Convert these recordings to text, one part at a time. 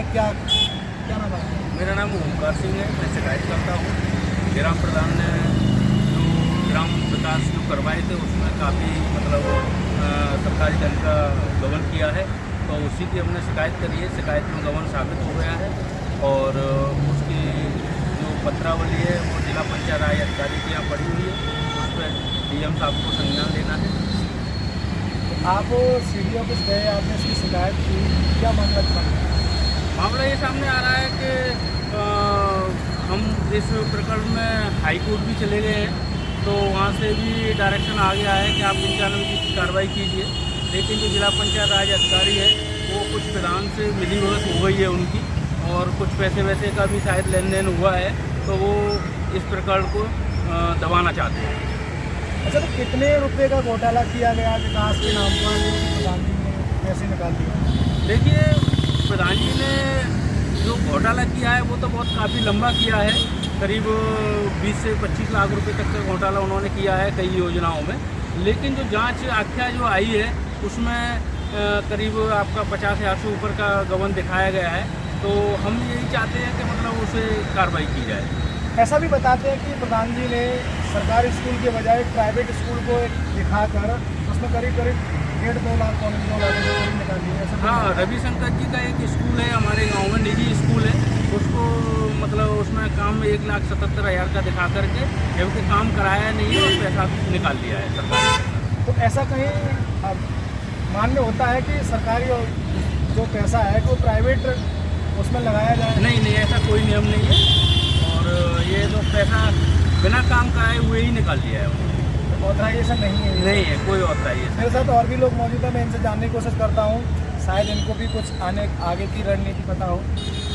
क्या क्या नाम है? मेरा नाम ओमकार सिंह है। मैं शिकायत करता हूँ। ग्राम प्रधान ने जो ग्राम विकास जो करवाए थे उसमें काफ़ी मतलब सरकारी धन का गबन किया है, तो उसी की हमने शिकायत करी है। शिकायत में गबन साबित हो गया है और उसकी जो पत्रावली है वो जिला पंचायत राज अधिकारी के यहाँ पड़ी हुई है। उस पर डीएम साहब को संज्ञान लेना है। आप सीडी ऑफिस गए, आपने इसकी शिकायत की, क्या मामला था? मामला ये सामने आ रहा है कि हम इस प्रकरण में हाई कोर्ट भी चले गए हैं, तो वहाँ से भी डायरेक्शन आ गया है कि आप 95 की कार्रवाई कीजिए। लेकिन जो जिला पंचायत राज अधिकारी है वो कुछ प्रधान से मिलीभगत हो गई है उनकी, और कुछ पैसे वैसे का भी शायद लेन देन हुआ है, तो वो इस प्रकरण को दबाना चाहते हैं। अच्छा, तो कितने रुपए का घोटाला किया गया विकास के नाम पर, प्रधान जी ने पैसे निकाल दिए? देखिए, प्रधान जी ने जो घोटाला किया है वो तो बहुत काफ़ी लंबा किया है। करीब 20 से 25 लाख रुपए तक का घोटाला उन्होंने किया है कई योजनाओं में। लेकिन जो जांच आख्या जो आई है उसमें करीब आपका 50,000 से ऊपर का गबन दिखाया गया है। तो हम यही चाहते हैं कि मतलब उसे कार्रवाई की जाए। ऐसा भी बताते हैं कि प्रधान जी ने सरकारी स्कूल के बजाय प्राइवेट स्कूल को दिखाकर उसमें करीब 1.5-2 लाख 2 लाख रुपये निकाल दिए। हाँ, रविशंकर जी का एक स्कूल है हमारे गांव में, निजी स्कूल है। उसको मतलब उसमें काम 1,77,000 का दिखा करके, जबकि काम कराया नहीं है और पैसा निकाल लिया है सरकार। तो ऐसा कहीं मान्य होता है कि सरकारी जो पैसा है वो प्राइवेट उसमें लगाया जाए? नहीं, ऐसा कोई नियम नहीं है, और ये तो पैसा बिना काम कराए हुए ही निकाल लिया है उन्होंने। ऑथराइजेशन नहीं है? कोई ऑथराइजेशन। मेरे साथ और भी लोग मौजूद हैं, मैं इनसे जानने की कोशिश करता हूँ, शायद इनको भी कुछ आगे की रणनीति पता हो।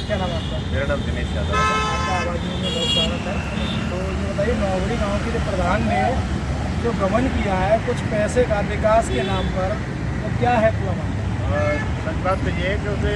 क्या नाम है आपका? मेरा नाम दिनेश यादव है। आपका आवाज़ में बहुत स्वागत है। तो ये बताइए, नौगड़ी गाँव के जो प्रधान ने जो गबन किया है कुछ पैसे का विकास के नाम पर, तो क्या है पूरा मामला? सच बात तो ये है कि उसने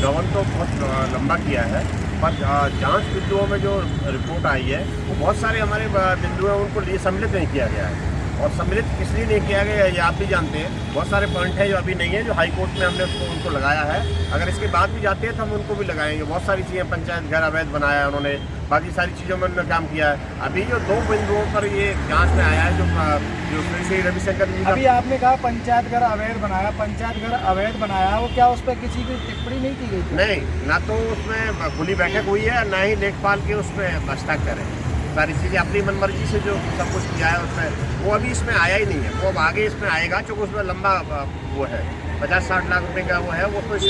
गबन तो बहुत लंबा किया है, पर जांच बिंदुओं में जो रिपोर्ट आई है वो बहुत सारे हमारे बिंदु हैं उनको लिए सम्मिलित नहीं किया गया है। और सम्मिलित इसलिए नहीं किया गया ये आप भी जानते हैं। बहुत सारे पॉइंट हैं जो अभी नहीं है, जो हाई कोर्ट में हमने उनको लगाया है। अगर इसके बाद भी जाते हैं तो हम उनको भी लगाएंगे। बहुत सारी चीज़ें, पंचायत घर अवैध बनाया उन्होंने, बाकी सारी चीज़ों में उन्होंने काम किया है। अभी जो 2 बिंदुओं पर ये जांच में आया है, जो श्री रविशंकर जी, अभी आपने कहा पंचायत घर अवैध बनाया, पंचायत घर अवैध बनाया, वो क्या उस पर किसी की टिप्पणी नहीं की गई? नहीं, ना तो उसमें खुली बैठक हुई है, ना ही लेखपाल के उसमें हस्ताक्षर है। सारी चीज़ें अपनी मनमर्जी से जो सब कुछ किया है उसमें, वो अभी इसमें आया ही नहीं है। वो अब आगे इसमें आएगा, क्योंकि उसमें लंबा वो है 50-60 लाख रुपए का वो है। वो तो इस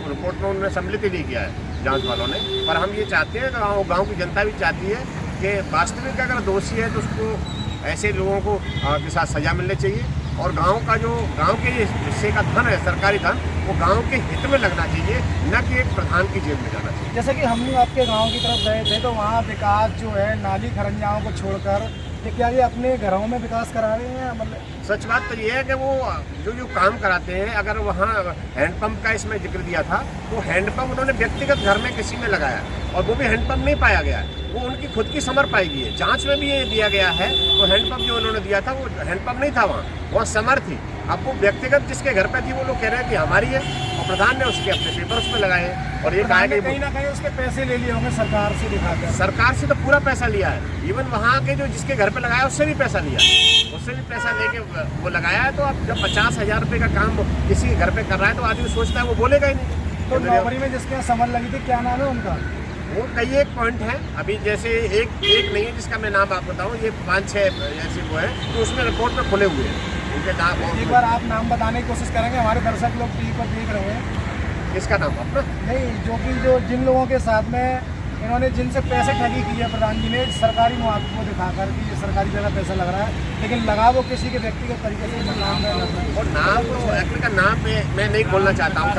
रिपोर्ट में उन्होंने सम्मिलित ही नहीं किया है जांच वालों ने। पर हम ये चाहते हैं, गाँव की जनता भी चाहती है कि वास्तविक अगर दोषी है तो उसको ऐसे लोगों को के साथ सज़ा मिलनी चाहिए। और गांव के हिस्से का धन है, सरकारी धन, वो गांव के हित में लगना चाहिए, न कि एक प्रधान की जेब में जाना चाहिए। जैसे कि हम आपके गांव की तरफ गए थे तो वहाँ विकास जो है नाली खरंजाओं को छोड़कर क्या ये अपने घरों में विकास करा रहे हैं? मतलब सच बात तो ये है कि वो जो काम कराते हैं, अगर वहाँ हैंडपम्प का इसमें जिक्र दिया था, तो हैंडपम्प उन्होंने व्यक्तिगत घर में किसी में लगाया और वो भी हैंडपम्प नहीं पाया गया है। वो उनकी खुद की समर पाई गई है। जांच में भी ये दिया गया है, तो हैंडपम्प जो उन्होंने दिया था वो हैंडपम्प नहीं था, वहाँ समर थी। अब वो व्यक्तिगत जिसके घर पे थी वो लोग कह रहे हैं कि हमारी है, और प्रधान ने उसके अपने पेपर उसमें लगाए और ये कहा कि कहीं ना कहीं उसके पैसे ले लिए होंगे सरकार से दिखाकर। सरकार से तो पूरा पैसा लिया है। इवन वहाँ के जो जिसके घर पे लगाया उससे भी पैसा लिया, उससे भी पैसा लेके वो लगाया है। तो अब जब 50,000 रुपये का काम किसी के घर पे कर रहा है तो आदमी सोचता है, वो बोलेगा ही नहीं। तो नौकरी में जिसके समर लगी थी, क्या नाम है उनका? वो कई एक पॉइंट है, अभी जैसे एक नहीं है जिसका मैं नाम आप बताऊँ, ये 5-6 ऐसे वो है तो उसमें रिपोर्ट में खुले हुए हैं उनके नाम। एक बार आप नाम बताने की कोशिश करेंगे, हमारे दर्शक लोग टीवी पर देख रहे हैं। किसका नाम अपना? नहीं, जो जिन लोगों के साथ में इन्होंने जिनसे पैसे ठगी की है प्रधान जी ने, सरकारी मुआवजे को दिखाकर कि ये सरकारी जगह पैसा लग रहा है, लेकिन लगा वो किसी के व्यक्तिगत तरीके से नाम है। और नाम तो का नाम मैं नहीं बोलना चाहता हूँ।